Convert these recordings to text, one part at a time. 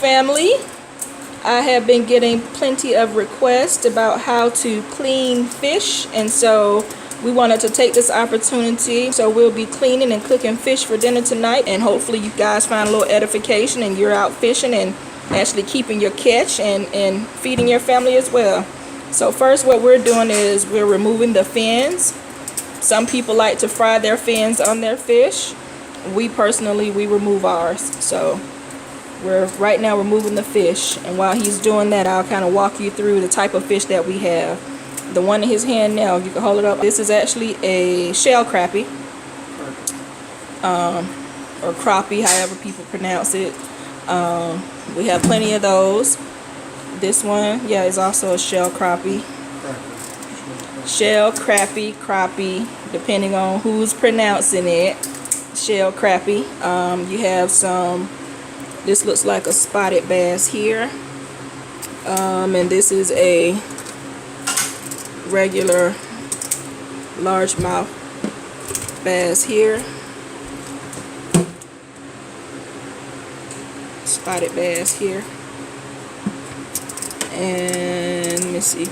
Family, I have been getting plenty of requests about how to clean fish, and so we wanted to take this opportunity. So we'll be cleaning and cooking fish for dinner tonight, and hopefully you guys find a little edification and you're out fishing and actually keeping your catch and feeding your family as well. So first, what we're doing is we're removing the fins. Some people like to fry their fins on their fish. We personally remove ours. So we're right now removing the fish, and while he's doing that, I'll kind of walk you through the type of fish that we have. The one in his hand now, you can hold it up. This is actually a shell crappie, or crappie, however people pronounce it. We have plenty of those. This one, yeah, is also a shell crappie. Shell crappie, depending on who's pronouncing it. Shell crappie. You have some. This looks like a spotted bass here, and this is a regular largemouth bass here. Spotted bass here, and let me see.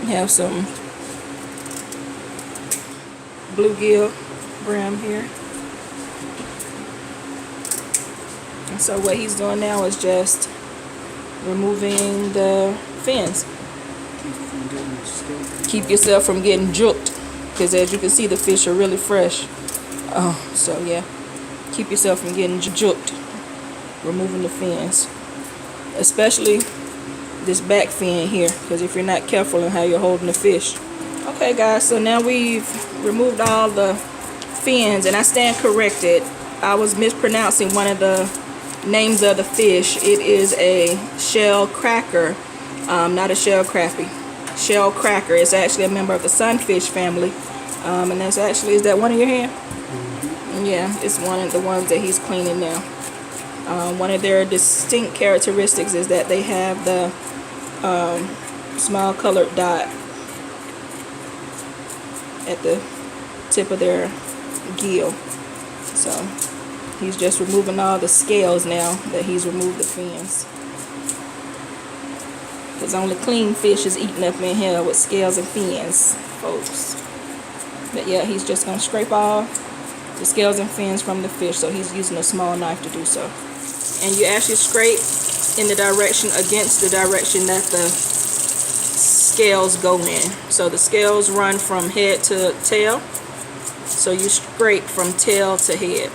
We have some bluegill brim here. And so what he's doing now is just removing the fins. Keep yourself from getting juked, because as you can see, the fish are really fresh. So yeah, keep yourself from getting juked. Removing the fins, especially this back fin here, because if you're not careful in how you're holding the fish. Okay guys, so now we've removed all the fins, and I stand corrected. I was mispronouncing one of the names of the fish. It is a shell cracker, not a shell crappie. Shell cracker is actually a member of the sunfish family, and that's actually, is that one in your hand? Yeah, it's one of the ones that he's cleaning now. One of their distinct characteristics is that they have the small colored dot at the tip of their gill. So he's just removing all the scales now that he's removed the fins, because only clean fish is eaten up in here with scales and fins, folks. But yeah, he's just going to scrape all the scales and fins from the fish, so he's using a small knife to do so. And you actually scrape in the direction against the direction that the scales go in. So the scales run from head to tail, so you scrape from tail to head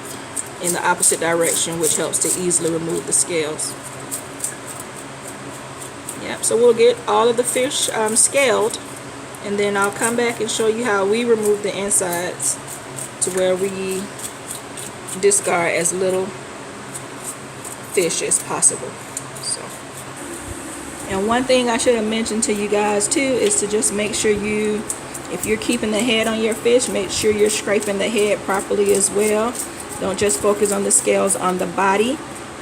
in the opposite direction, which helps to easily remove the scales. Yep, so we'll get all of the fish scaled, and then I'll come back and show you how we remove the insides to where we discard as little fish as possible. So, and one thing I should have mentioned to you guys too is to just make sure you, if you're keeping the head on your fish, make sure you're scraping the head properly as well. Don't just focus on the scales on the body.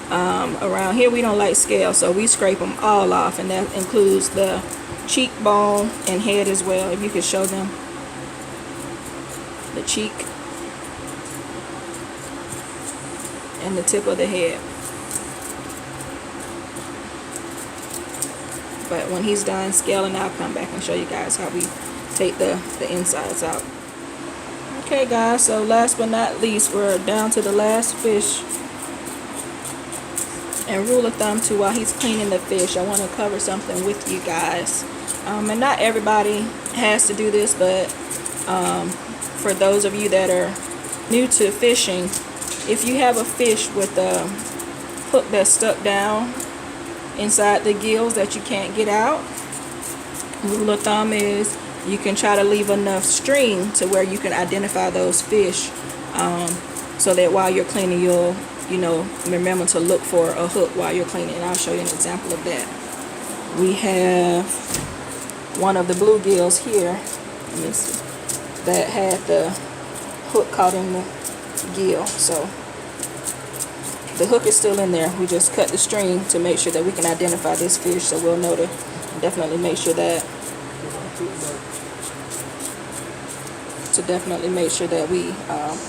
Around here we don't like scales, so we scrape them all off, and that includes the cheekbone and head as well. If you could show them the cheek and the tip of the head. But when he's done scaling, I'll come back and show you guys how we take the insides out. Okay guys, so last but not least, we're down to the last fish. And rule of thumb too, while he's cleaning the fish, I want to cover something with you guys. And not everybody has to do this, but for those of you that are new to fishing, if you have a fish with a hook that's stuck down inside the gills that you can't get out, rule of thumb is you can try to leave enough string to where you can identify those fish, so that while you're cleaning, you'll, you know, remember to look for a hook while you're cleaning. And I'll show you an example of that. We have one of the bluegills here, let me see, that had the hook caught in the gill. So the hook is still in there. We just cut the string to make sure that we can identify this fish, so we'll know to definitely make sure that we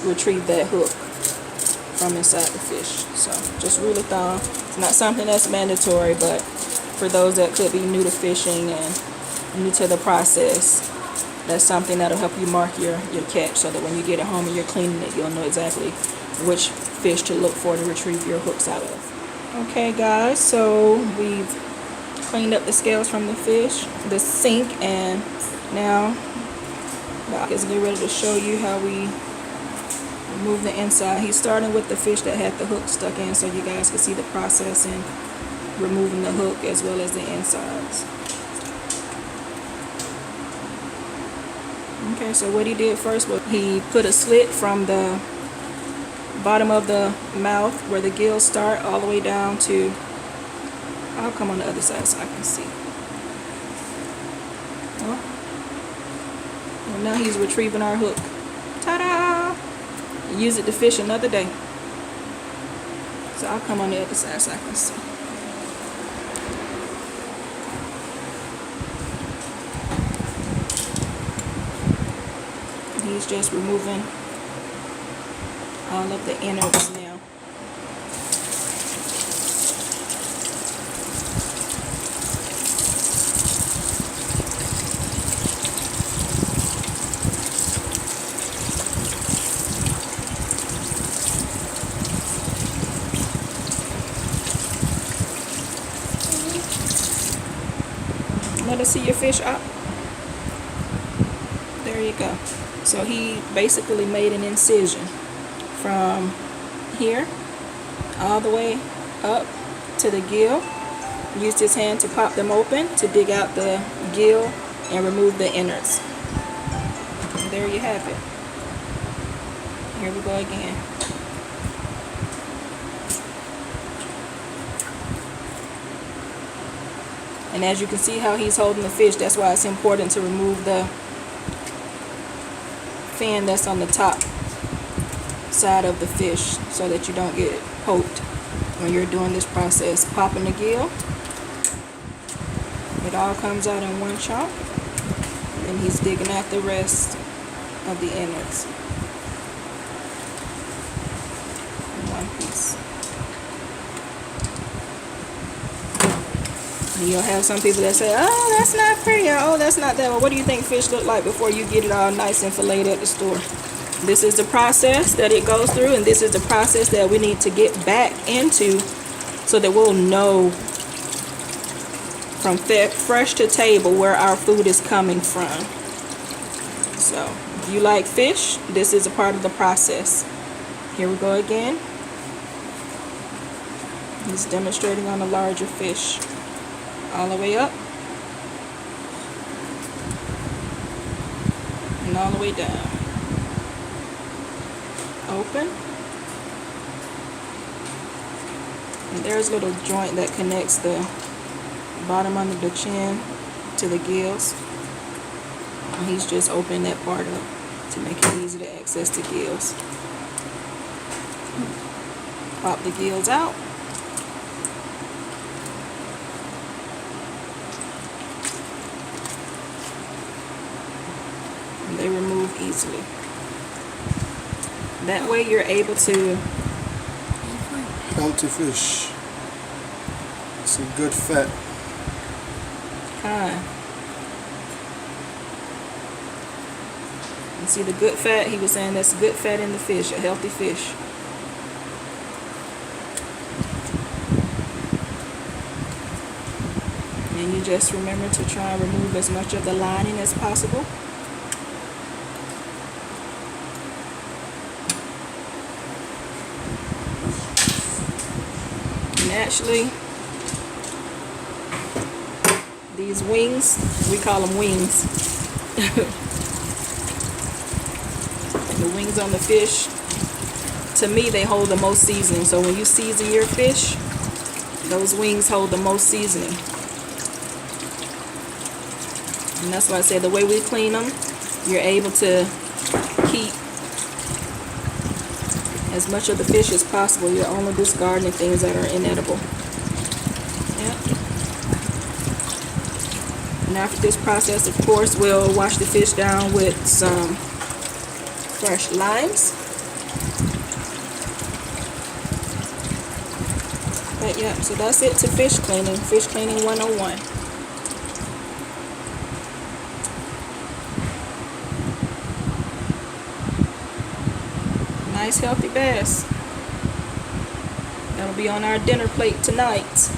retrieve that hook. from inside the fish. So just rule of thumb. It's not something that's mandatory, but for those that could be new to fishing and new to the process, that's something that'll help you mark your catch, so that when you get it home and you're cleaning it, you'll know exactly which fish to look for to retrieve your hooks out of. Okay guys, so we've cleaned up the scales from the fish, the sink, and now Doc is getting ready to show you how we remove the inside. He's starting with the fish that had the hook stuck in, so you guys can see the process in removing the hook as well as the insides. Okay, so what he did first was he put a slit from the bottom of the mouth where the gills start all the way down to, I'll come on the other side so I can see. Well, now he's retrieving our hook. Ta-da! Use it to fish another day. So I'll come on the other side so I can see. He's just removing all of the innards now. Let us see your fish up. There you go. So he basically made an incision from here all the way up to the gill. Used his hand to pop them open to dig out the gill and remove the innards. And there you have it. Here we go again. And as you can see how he's holding the fish, that's why it's important to remove the fin that's on the top side of the fish so that you don't get poked when you're doing this process. Popping the gill, it all comes out in one chunk, and he's digging out the rest of the innards in one piece. And you'll have some people that say, oh, that's not pretty, or oh, that's not that. Well, what do you think fish look like before you get it all nice and filleted at the store? This is the process that it goes through, and this is the process that we need to get back into so that we'll know from fresh to table where our food is coming from. So if you like fish, this is a part of the process. Here we go again. He's demonstrating on a larger fish. All the way up and all the way down. Open. And there's a little joint that connects the bottom under the chin to the gills. And he's just opening that part up to make it easy to access the gills. Pop the gills out. And they remove easily. That way you're able to... Healthy fish. It's a good fat. You see the good fat? He was saying that's good fat in the fish, a healthy fish. And you just remember to try and remove as much of the lining as possible. And actually, these wings, we call them wings. The wings on the fish, to me, they hold the most seasoning. So when you season your fish, those wings hold the most seasoning. And that's why I said the way we clean them, you're able to keep as much of the fish as possible. You're only discarding things that are inedible. Yep. And after this process, of course, we'll wash the fish down with some fresh limes. But yeah, so that's it to fish cleaning. Fish cleaning 101. Nice healthy bass. That'll be on our dinner plate tonight.